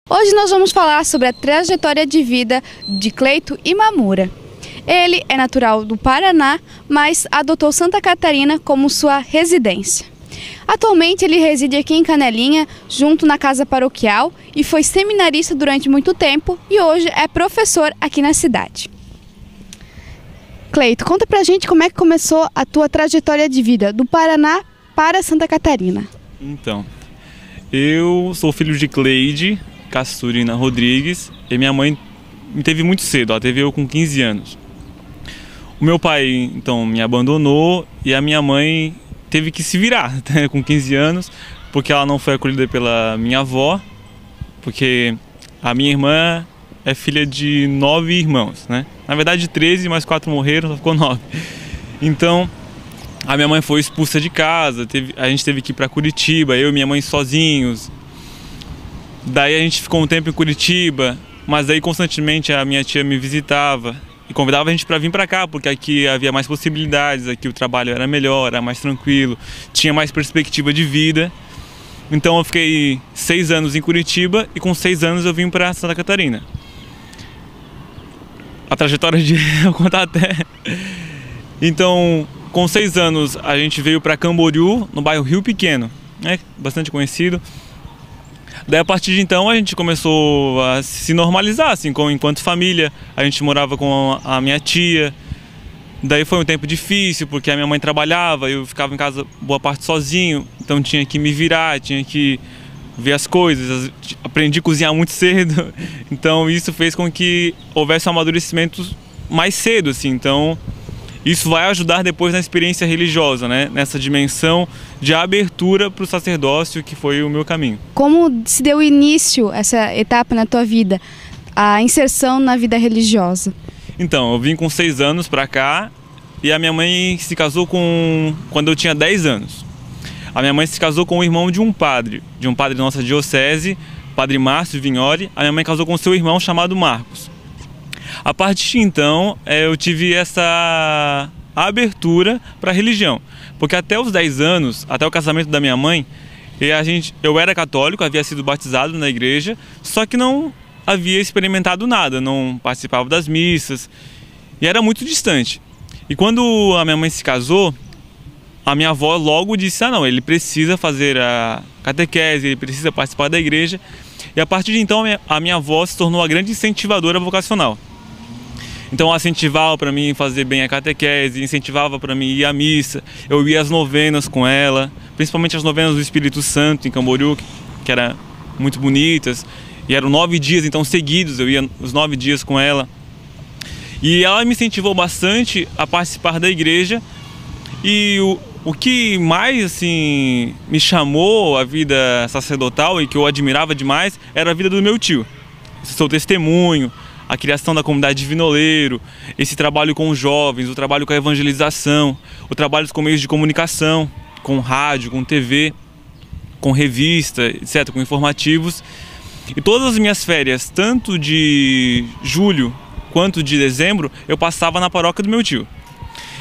Hoje nós vamos falar sobre a trajetória de vida de Cleito Imamura. Ele é natural do Paraná, mas adotou Santa Catarina como sua residência. Atualmente ele reside aqui em Canelinha, junto na casa paroquial, e foi seminarista durante muito tempo e hoje é professor aqui na cidade. Cleito, conta pra gente como é que começou a tua trajetória de vida do Paraná para Santa Catarina. Então, eu sou filho de Cleide Casturina Rodrigues e minha mãe me teve muito cedo, ela teve eu com 15 anos. O meu pai, então, me abandonou e a minha mãe teve que se virar, né, com 15 anos, porque ela não foi acolhida pela minha avó, porque a minha irmã é filha de 9 irmãos, né? Na verdade 13, mas 4 morreram, só ficou 9. Então, a minha mãe foi expulsa de casa, a gente teve que ir para Curitiba, eu e minha mãe sozinhos. Daí a gente ficou um tempo em Curitiba, mas daí constantemente a minha tia me visitava e convidava a gente para vir para cá, porque aqui havia mais possibilidades, aqui o trabalho era melhor, era mais tranquilo, tinha mais perspectiva de vida. Então eu fiquei 6 anos em Curitiba e com 6 anos eu vim para Santa Catarina. A trajetória de eu contar até. Então, com 6 anos a gente veio para Camboriú, no bairro Rio Pequeno, né, bastante conhecido. Daí a partir de então a gente começou a se normalizar, assim, enquanto família. A gente morava com a minha tia. Daí foi um tempo difícil, porque a minha mãe trabalhava, eu ficava em casa boa parte sozinho, então tinha que me virar, tinha que ver as coisas. Aprendi a cozinhar muito cedo, então isso fez com que houvesse um amadurecimento mais cedo, assim. Então isso vai ajudar depois na experiência religiosa, né? Nessa dimensão de abertura para o sacerdócio, que foi o meu caminho. Como se deu início essa etapa na tua vida, a inserção na vida religiosa? Então, eu vim com 6 anos para cá e a minha mãe se casou quando eu tinha 10 anos. A minha mãe se casou com o irmão de um padre da nossa diocese, Padre Márcio Vignoli. A minha mãe casou com seu irmão chamado Marcos. A partir de então, eu tive essa abertura para a religião, porque até os 10 anos, até o casamento da minha mãe, eu era católico, havia sido batizado na igreja, só que não havia experimentado nada, não participava das missas e era muito distante. E quando a minha mãe se casou, a minha avó logo disse: ah, não, ele precisa fazer a catequese, ele precisa participar da igreja. E a partir de então a minha avó se tornou a grande incentivadora vocacional. Então ela incentivava para mim fazer bem a catequese, incentivava para mim ir à missa. Eu ia às novenas com ela, principalmente as novenas do Espírito Santo em Camboriú, que eram muito bonitas. E eram 9 dias, então seguidos, eu ia os 9 dias com ela. E ela me incentivou bastante a participar da igreja. E o que mais, assim, me chamou a vida sacerdotal e que eu admirava demais era a vida do meu tio. Seu testemunho, a criação da comunidade de Vinoleiro, esse trabalho com os jovens, o trabalho com a evangelização, o trabalho com meios de comunicação, com rádio, com TV, com revista, etc., com informativos. E todas as minhas férias, tanto de julho quanto de dezembro, eu passava na paróquia do meu tio.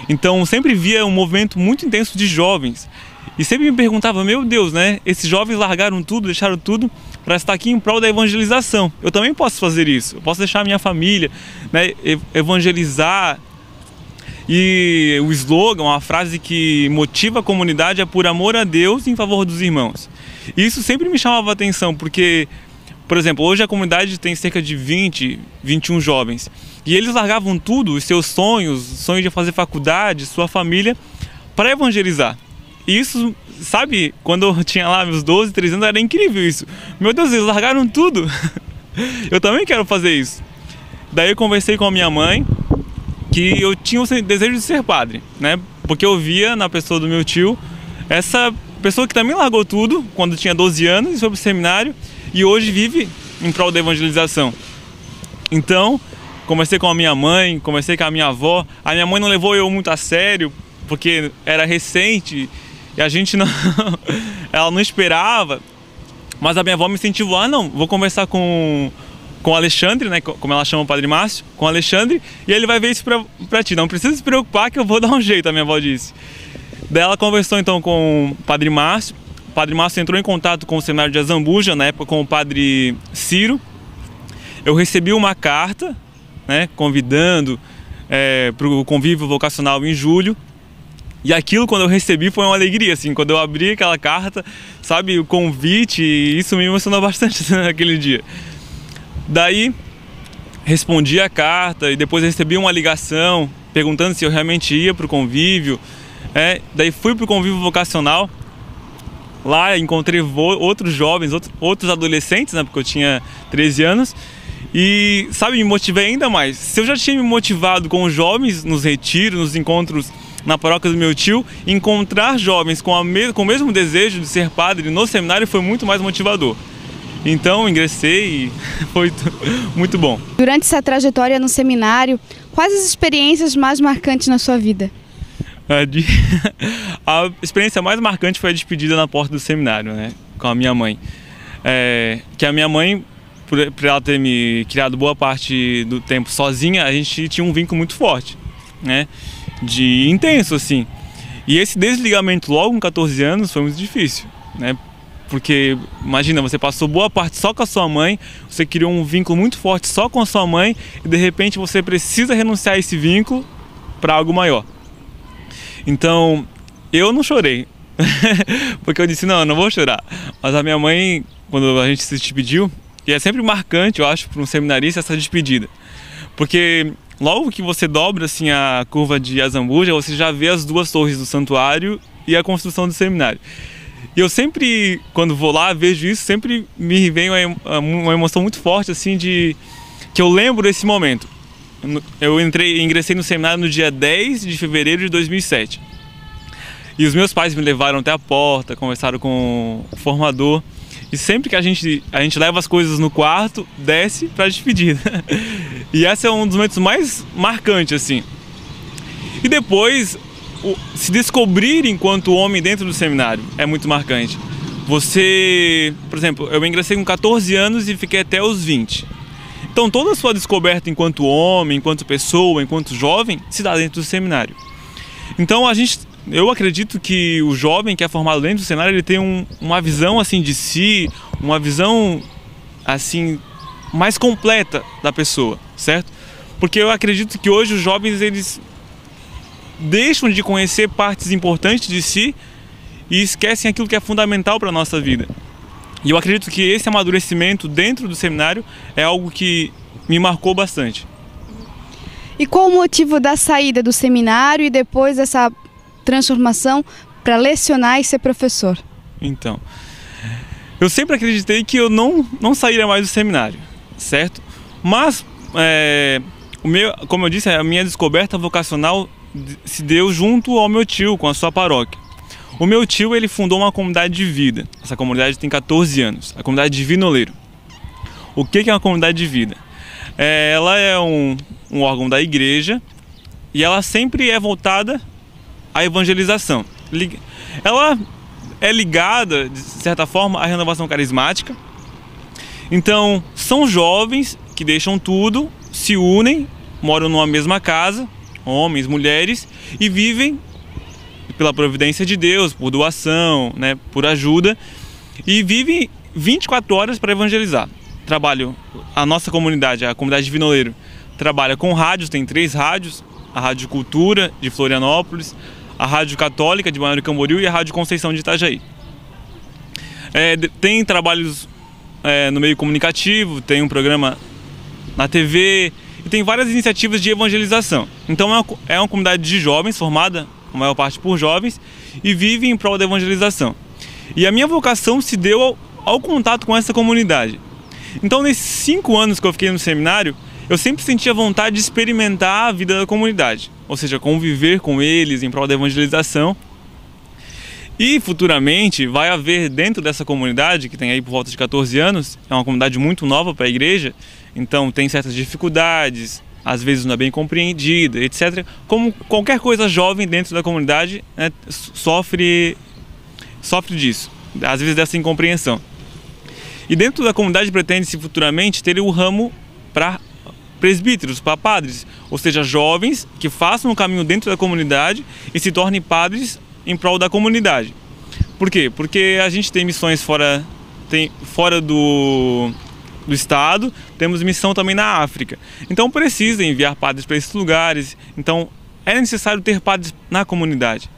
Então sempre via um movimento muito intenso de jovens. E sempre me perguntava: meu Deus, né? Esses jovens largaram tudo, deixaram tudo para estar aqui em prol da evangelização. Eu também posso fazer isso. Eu posso deixar a minha família, né, evangelizar. E o slogan, uma frase que motiva a comunidade é: por amor a Deus em favor dos irmãos. E isso sempre me chamava a atenção, porque, por exemplo, hoje a comunidade tem cerca de 20, 21 jovens. E eles largavam tudo, os seus sonhos, sonho de fazer faculdade, sua família, para evangelizar. E isso, sabe, quando eu tinha lá meus 12, 13 anos, era incrível isso. Meu Deus, eles largaram tudo. Eu também quero fazer isso. Daí eu conversei com a minha mãe que eu tinha o desejo de ser padre, né? Porque eu via na pessoa do meu tio essa pessoa que também largou tudo quando tinha 12 anos e foi para o seminário e hoje vive em prol da evangelização. Então, conversei com a minha mãe, conversei com a minha avó. A minha mãe não levou eu muito a sério, porque era recente e a gente não... ela não esperava. Mas a minha avó me incentivou: ah, não, vou conversar com o Alexandre, né, como ela chama o Padre Márcio, com o Alexandre, e ele vai ver isso pra ti. Não precisa se preocupar que eu vou dar um jeito, a minha avó disse. Daí ela conversou então com o Padre Márcio. Padre Márcio entrou em contato com o seminário de Azambuja, na época com o Padre Ciro. Eu recebi uma carta, né, convidando para o convívio vocacional em julho. E aquilo, quando eu recebi, foi uma alegria, assim, quando eu abri aquela carta, sabe, o convite, isso me emocionou bastante naquele dia. Daí, respondi a carta e depois recebi uma ligação perguntando se eu realmente ia para o convívio. Daí fui para o convívio vocacional, lá encontrei outros jovens, outros adolescentes, né, porque eu tinha 13 anos. E, sabe, me motivei ainda mais. Se eu já tinha me motivado com os jovens nos retiros, nos encontros na paróquia do meu tio, encontrar jovens com o mesmo desejo de ser padre no seminário foi muito mais motivador. Então ingressei e foi muito bom. Durante essa trajetória no seminário, quais as experiências mais marcantes na sua vida? A experiência mais marcante foi a despedida na porta do seminário, né, com a minha mãe. Que a minha mãe, por ela ter me criado boa parte do tempo sozinha, a gente tinha um vínculo muito forte, né? De intenso, assim. E esse desligamento logo com 14 anos foi muito difícil, né? Porque, imagina, você passou boa parte só com a sua mãe, você criou um vínculo muito forte só com a sua mãe e de repente você precisa renunciar a esse vínculo para algo maior. Então, eu não chorei, porque eu disse, não, eu não vou chorar. Mas a minha mãe, quando a gente se despediu, e é sempre marcante, eu acho, para um seminarista essa despedida, porque logo que você dobra assim a curva de Azambuja, você já vê as duas torres do santuário e a construção do seminário. E eu sempre, quando vou lá, vejo isso, sempre me vem uma emoção muito forte, assim, que eu lembro desse momento. Eu ingressei no seminário no dia 10 de fevereiro de 2007. E os meus pais me levaram até a porta, conversaram com o formador. E sempre que a gente leva as coisas no quarto, desce para a despedida. E esse é um dos momentos mais marcantes, assim. E depois, se descobrir enquanto homem dentro do seminário é muito marcante. Você, por exemplo, eu ingressei com 14 anos e fiquei até os 20. Então toda a sua descoberta enquanto homem, enquanto pessoa, enquanto jovem, se dá dentro do seminário. Então eu acredito que o jovem que é formado dentro do seminário, ele tem uma visão assim de si, uma visão assim mais completa da pessoa, certo? Porque eu acredito que hoje os jovens, eles deixam de conhecer partes importantes de si e esquecem aquilo que é fundamental para a nossa vida. E eu acredito que esse amadurecimento dentro do seminário é algo que me marcou bastante. E qual o motivo da saída do seminário e depois dessa transformação para lecionar e ser professor? Então, eu sempre acreditei que eu não sairia mais do seminário, certo? Mas, como eu disse, a minha descoberta vocacional se deu junto ao meu tio, com a sua paróquia. O meu tio, ele fundou uma comunidade de vida. Essa comunidade tem 14 anos, a comunidade de Vinoleiro. O que é uma comunidade de vida? Ela é um órgão da igreja e ela sempre é voltada à evangelização. Ela é ligada, de certa forma, à renovação carismática. Então, são jovens que deixam tudo, se unem, moram numa mesma casa, homens, mulheres, e vivem pela providência de Deus, por doação, né, por ajuda, e vivem 24 horas para evangelizar. A nossa comunidade, a comunidade de Vinoleiro, trabalha com rádios, tem 3 rádios, a Rádio Cultura de Florianópolis, a Rádio Católica de Balneário Camboriú e a Rádio Conceição de Itajaí. Tem trabalhos no meio comunicativo, tem um programa na TV e tem várias iniciativas de evangelização. Então é uma comunidade de jovens, formada a maior parte por jovens, e vive em prol da evangelização. E a minha vocação se deu ao contato com essa comunidade. Então, nesses 5 anos que eu fiquei no seminário, eu sempre sentia vontade de experimentar a vida da comunidade, ou seja, conviver com eles em prol da evangelização. E futuramente vai haver dentro dessa comunidade, que tem aí por volta de 14 anos, é uma comunidade muito nova para a igreja, então tem certas dificuldades, às vezes não é bem compreendida, etc. Como qualquer coisa jovem dentro da comunidade, né, sofre disso, às vezes dessa incompreensão. E dentro da comunidade pretende-se futuramente ter o ramo para presbíteros, para padres, ou seja, jovens que façam o caminho dentro da comunidade e se tornem padres em prol da comunidade. Por quê? Porque a gente tem missões fora do estado, temos missão também na África. Então precisa enviar padres para esses lugares, então é necessário ter padres na comunidade.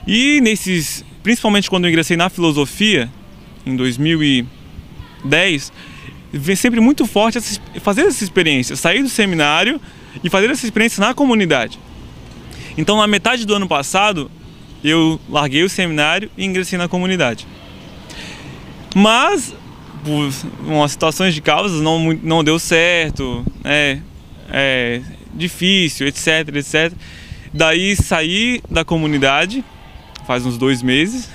E principalmente quando eu ingressei na filosofia, em 2010, vem sempre muito forte fazer essa experiência, sair do seminário e fazer essa experiência na comunidade. Então na metade do ano passado, eu larguei o seminário e ingressei na comunidade. Mas, por umas situações de causas, não deu certo, difícil, etc, etc. Daí saí da comunidade, faz uns 2 meses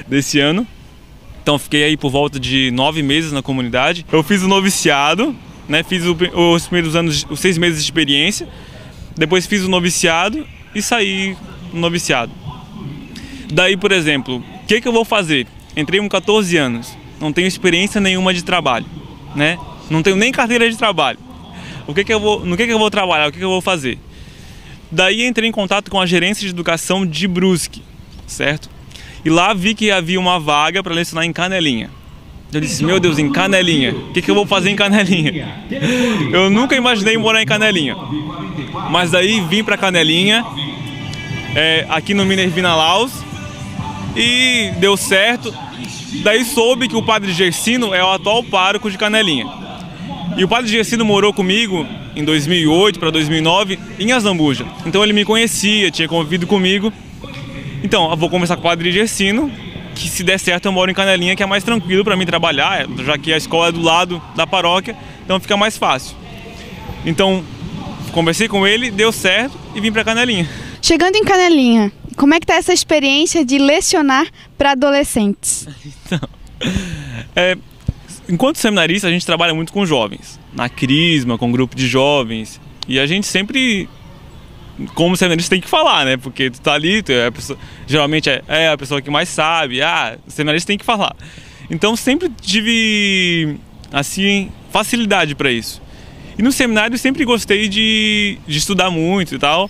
desse ano. Então fiquei aí por volta de 9 meses na comunidade. Eu fiz o noviciado, né? Fiz os primeiros anos, os 6 meses de experiência. Depois fiz o noviciado e saí do noviciado. Daí, por exemplo, o que eu vou fazer? Entrei com 14 anos, não tenho experiência nenhuma de trabalho, né? Não tenho nem carteira de trabalho. No que eu vou trabalhar? O que eu vou fazer? Daí entrei em contato com a gerência de educação de Brusque, certo? E lá vi que havia uma vaga para lecionar em Canelinha. Eu disse, meu Deus, em Canelinha, o que eu vou fazer em Canelinha? Eu nunca imaginei morar em Canelinha. Mas daí vim para Canelinha, aqui no Minervina Laus, e deu certo. Daí soube que o padre Gersino é o atual pároco de Canelinha. E o padre Gersino morou comigo em 2008 para 2009 em Azambuja. Então ele me conhecia, tinha convivido comigo. Então eu vou conversar com o padre Gersino, que se der certo eu moro em Canelinha, que é mais tranquilo para mim trabalhar, já que a escola é do lado da paróquia, então fica mais fácil. Então conversei com ele, deu certo e vim para Canelinha. Chegando em Canelinha, como é que tá essa experiência de lecionar para adolescentes? Então, enquanto seminarista, a gente trabalha muito com jovens, na Crisma, com um grupo de jovens, e a gente sempre, como seminarista, tem que falar, né? Porque tu tá ali, geralmente é a pessoa que mais sabe, o seminarista tem que falar. Então sempre tive, assim, facilidade para isso. E no seminário sempre gostei de estudar muito e tal.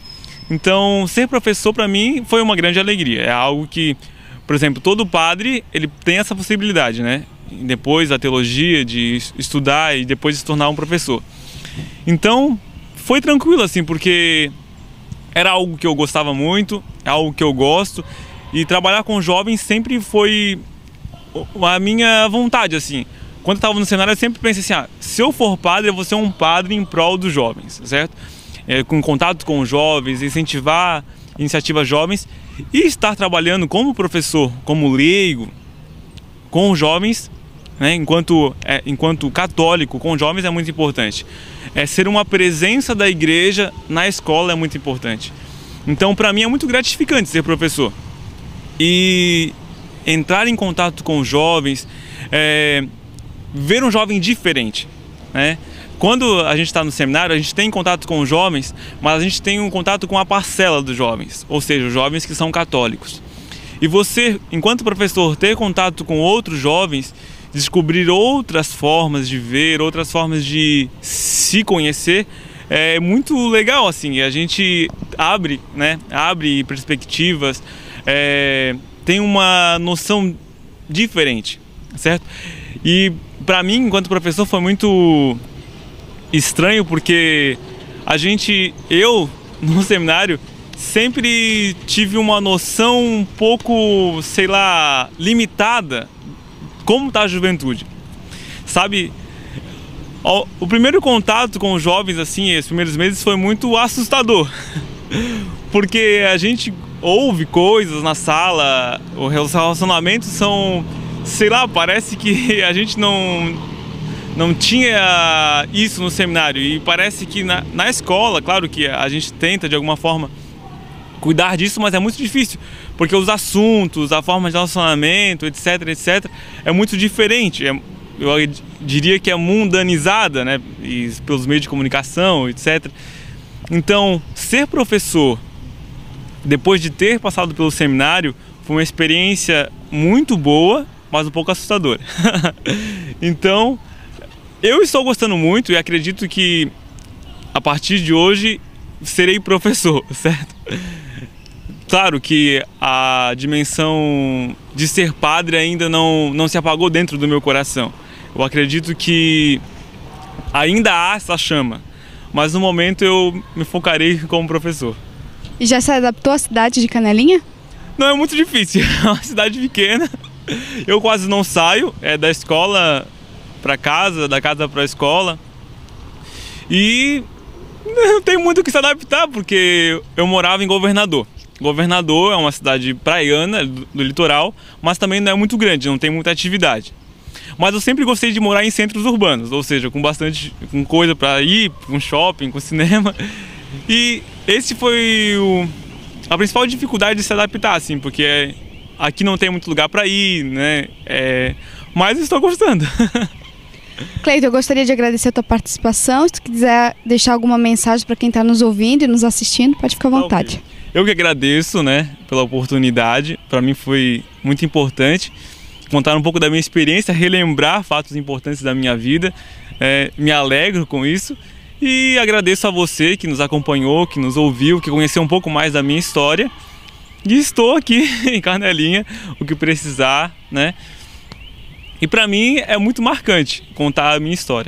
Então, ser professor para mim foi uma grande alegria. É algo que, por exemplo, todo padre, ele tem essa possibilidade, né? Depois da teologia, de estudar e depois de se tornar um professor. Então, foi tranquilo, assim, porque era algo que eu gostava muito, é algo que eu gosto. E trabalhar com jovens sempre foi a minha vontade, assim. Quando eu estava no seminário, eu sempre pensei assim, se eu for padre, eu vou ser um padre em prol dos jovens, certo? Com contato com os jovens, incentivar iniciativas jovens e estar trabalhando como professor, como leigo, com os jovens, né, enquanto católico, com jovens é muito importante. Ser uma presença da igreja na escola é muito importante. Então, para mim é muito gratificante ser professor. E entrar em contato com os jovens, ver um jovem diferente, né? Quando a gente está no seminário, a gente tem contato com os jovens, mas a gente tem um contato com a parcela dos jovens, ou seja, os jovens que são católicos. E você, enquanto professor, ter contato com outros jovens, descobrir outras formas de ver, outras formas de se conhecer, é muito legal, assim. A gente abre, né? Abre perspectivas, tem uma noção diferente, certo? E para mim, enquanto professor, foi muito estranho, porque eu no seminário sempre tive uma noção um pouco, sei lá, limitada como tá a juventude, sabe? O primeiro contato com os jovens, assim, esses primeiros meses foi muito assustador, porque a gente ouve coisas na sala, os relacionamentos são, sei lá, parece que a gente não tinha isso no seminário, e parece que na escola, claro que a gente tenta de alguma forma cuidar disso, mas é muito difícil, porque os assuntos, a forma de relacionamento, etc, etc, é muito diferente. Eu diria que é mundanizada, né, e pelos meios de comunicação, etc. Então, ser professor, depois de ter passado pelo seminário, foi uma experiência muito boa, mas um pouco assustadora. Então, eu estou gostando muito e acredito que a partir de hoje serei professor, certo? Claro que a dimensão de ser padre ainda não se apagou dentro do meu coração. Eu acredito que ainda há essa chama, mas no momento eu me focarei como professor. E já se adaptou à cidade de Canelinha? Não, é muito difícil, é uma cidade pequena, eu quase não saio, da escola para casa, da casa para a escola, e não tem muito o que se adaptar, porque eu morava em Governador. Governador é uma cidade praiana, do litoral, mas também não é muito grande, não tem muita atividade. Mas eu sempre gostei de morar em centros urbanos, ou seja, com coisa para ir, com shopping, com cinema. E esse foi a principal dificuldade de se adaptar, assim, porque aqui não tem muito lugar para ir, né? Mas estou gostando. Cleiton, eu gostaria de agradecer a tua participação. Se tu quiser deixar alguma mensagem para quem está nos ouvindo e nos assistindo, pode ficar à vontade. Eu que agradeço, né, pela oportunidade. Para mim foi muito importante contar um pouco da minha experiência, relembrar fatos importantes da minha vida. Me alegro com isso e agradeço a você que nos acompanhou, que nos ouviu, que conheceu um pouco mais da minha história. E estou aqui em Canelinha, o que precisar, né? E para mim é muito marcante contar a minha história.